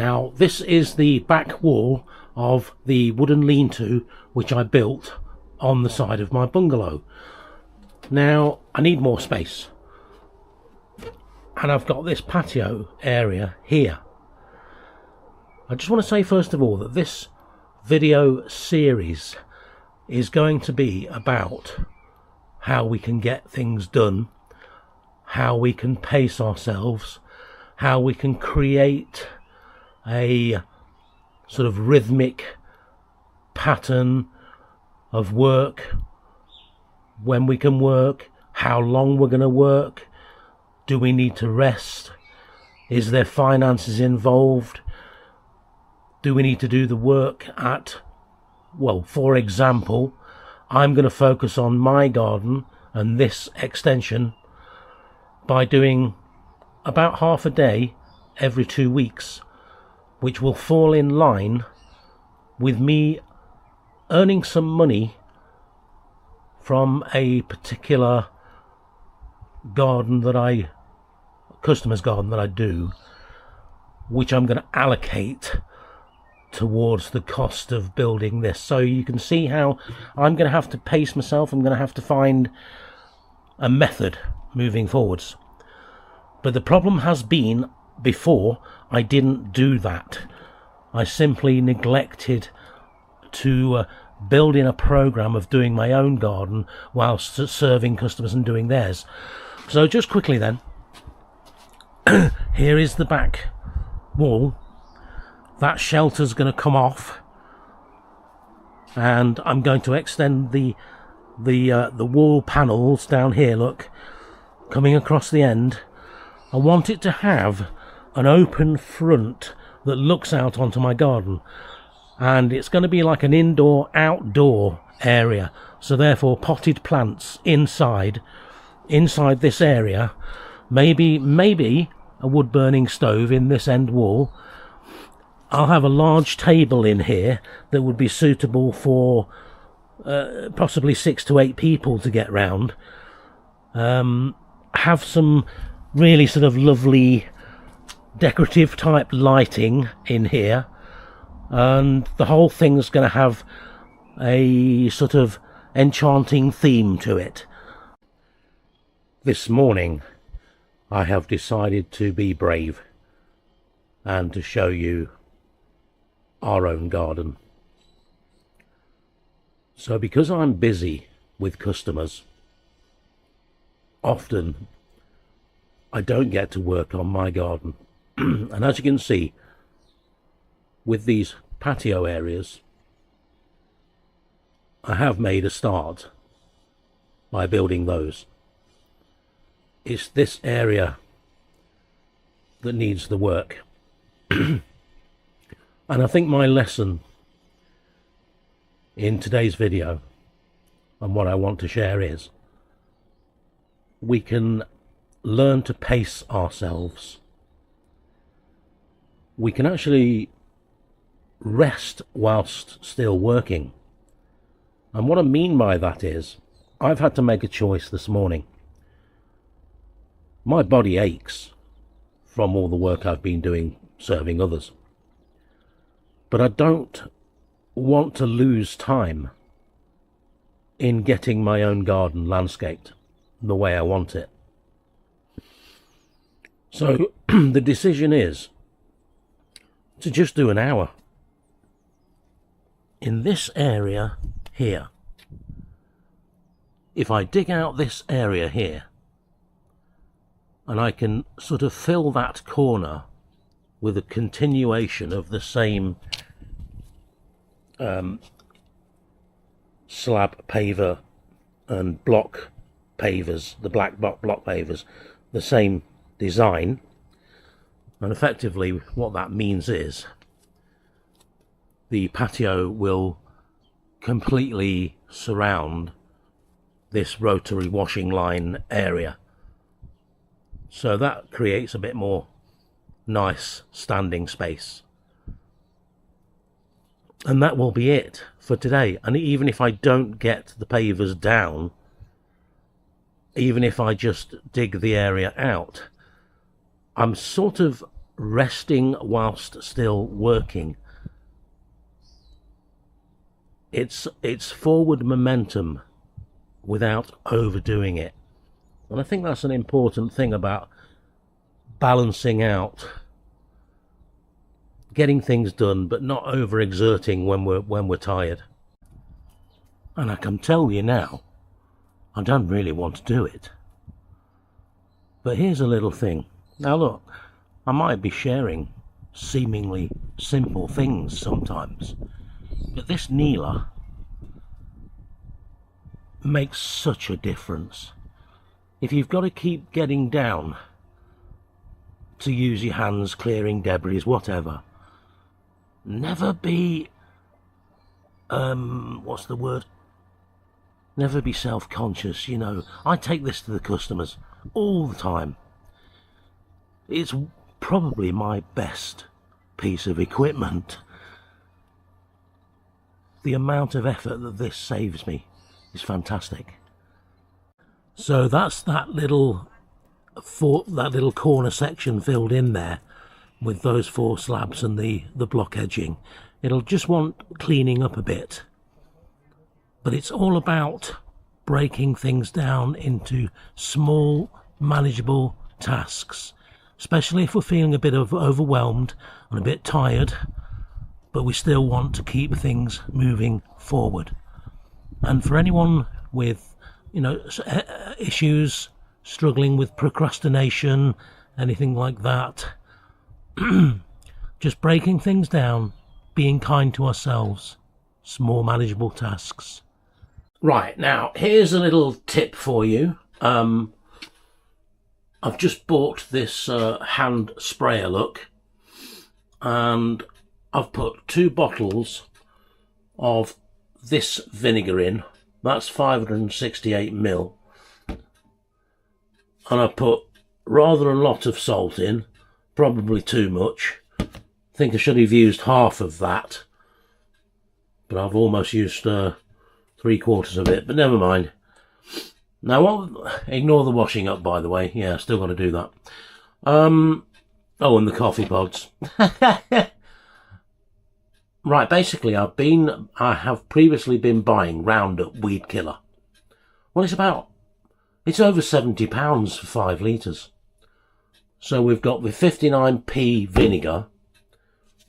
Now this is the back wall of the wooden lean-to which I built on the side of my bungalow. Now I need more space, and I've got this patio area here. I just want to say first of all that this video series is going to be about how we can get things done, how we can pace ourselves, how we can create a sort of rhythmic pattern of work, when we can work, how long we're going to work, do we need to rest, is there finances involved, do we need to do the work at, well, for example, I'm going to focus on my garden and this extension by doing about half a day every 2 weeks, which will fall in line with me earning some money from a particular garden that customer's garden that I do, which I'm going to allocate towards the cost of building this. So you can see how I'm going to have to pace myself. I'm going to have to find a method moving forwards. But the problem has been, before I didn't do that. I simply neglected to build in a program of doing my own garden whilst serving customers and doing theirs. So just quickly then, here is the back wall. That shelter's going to come off, and I'm going to extend the wall panels down here, look, coming across the end. I want it to have an open front that looks out onto my garden, and it's going to be like an indoor outdoor area, so therefore potted plants inside this area, maybe a wood burning stove in this end wall. I'll have a large table in here that would be suitable for possibly 6 to 8 people to get round. Have some really sort of lovely decorative type lighting in here, and the whole thing's going to have a sort of enchanting theme to it. This morning I have decided to be brave and to show you our own garden. So because I'm busy with customers, often I don't get to work on my garden. And as you can see, with these patio areas, I have made a start by building those. It's this area that needs the work. And I think my lesson in today's video, and what I want to share, is we can learn to pace ourselves. We can actually rest whilst still working. And what I mean by that is, I've had to make a choice this morning. My body aches from all the work I've been doing serving others. But I don't want to lose time in getting my own garden landscaped the way I want it. So the decision is to just do an hour in this area here. If I dig out this area here, and I can sort of fill that corner with a continuation of the same slab paver and block pavers, the black block pavers, the same design. And effectively what that means is the patio will completely surround this rotary washing line area. So that creates a bit more nice standing space. And that will be it for today. And even if I don't get the pavers down, even if I just dig the area out, I'm sort of resting whilst still working. It's forward momentum without overdoing it. And I think that's an important thing about balancing out, getting things done, but not overexerting when we're tired. And I can tell you now, I don't really want to do it. But here's a little thing. Now look, I might be sharing seemingly simple things sometimes, but this kneeler makes such a difference. If you've got to keep getting down to use your hands, clearing debris, whatever, never be, what's the word? Never be self-conscious, you know. I take this to the customers all the time. It's probably my best piece of equipment. The amount of effort that this saves me is fantastic. So that's that little corner section filled in there with those 4 slabs and the block edging. It'll just want cleaning up a bit. But it's all about breaking things down into small, manageable tasks, especially if we're feeling a bit overwhelmed and a bit tired, but we still want to keep things moving forward. And for anyone with, you know, issues, struggling with procrastination, anything like that, just breaking things down, being kind to ourselves, small manageable tasks. Right, now here's a little tip for you. I've just bought this hand sprayer look, and I've put 2 bottles of this vinegar in. That's 568 ml, and I put rather a lot of salt in, probably too much. I think I should have used half of that, but I've almost used 3/4 of it, but never mind. Now, ignore the washing up, by the way. Yeah, still got to do that. Oh, and the coffee pods. Right, basically, I have previously been buying Roundup weed killer. Well, it's over £70 for 5 litres. So we've got the 59p vinegar,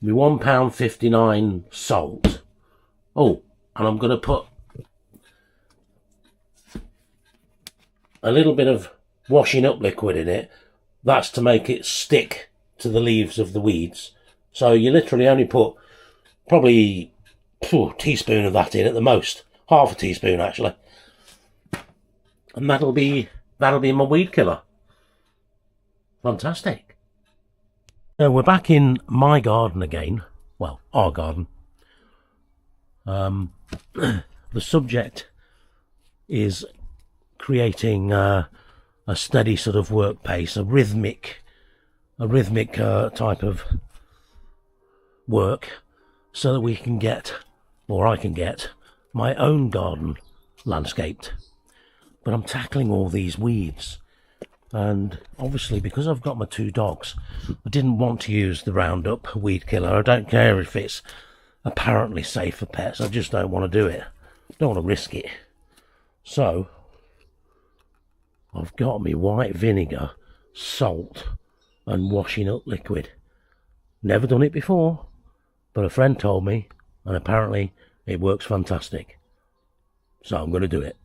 the £1.59 salt. Oh, and I'm going to put a little bit of washing up liquid in it. That's to make it stick to the leaves of the weeds. So you literally only put probably a teaspoon of that in at the most. Half a teaspoon, actually. And that'll be my weed killer. Fantastic. So we're back in my garden again. Well, our garden. The subject is creating a steady sort of work pace, a rhythmic type of work, so that we can get, or I can get, my own garden landscaped. But I'm tackling all these weeds, and obviously because I've got my 2 dogs, I didn't want to use the Roundup weed killer. I don't care if it's apparently safe for pets, I just don't want to do it. Don't want to risk it. So I've got me white vinegar, salt and washing up liquid. Never done it before, but a friend told me, and apparently it works fantastic. So I'm going to do it.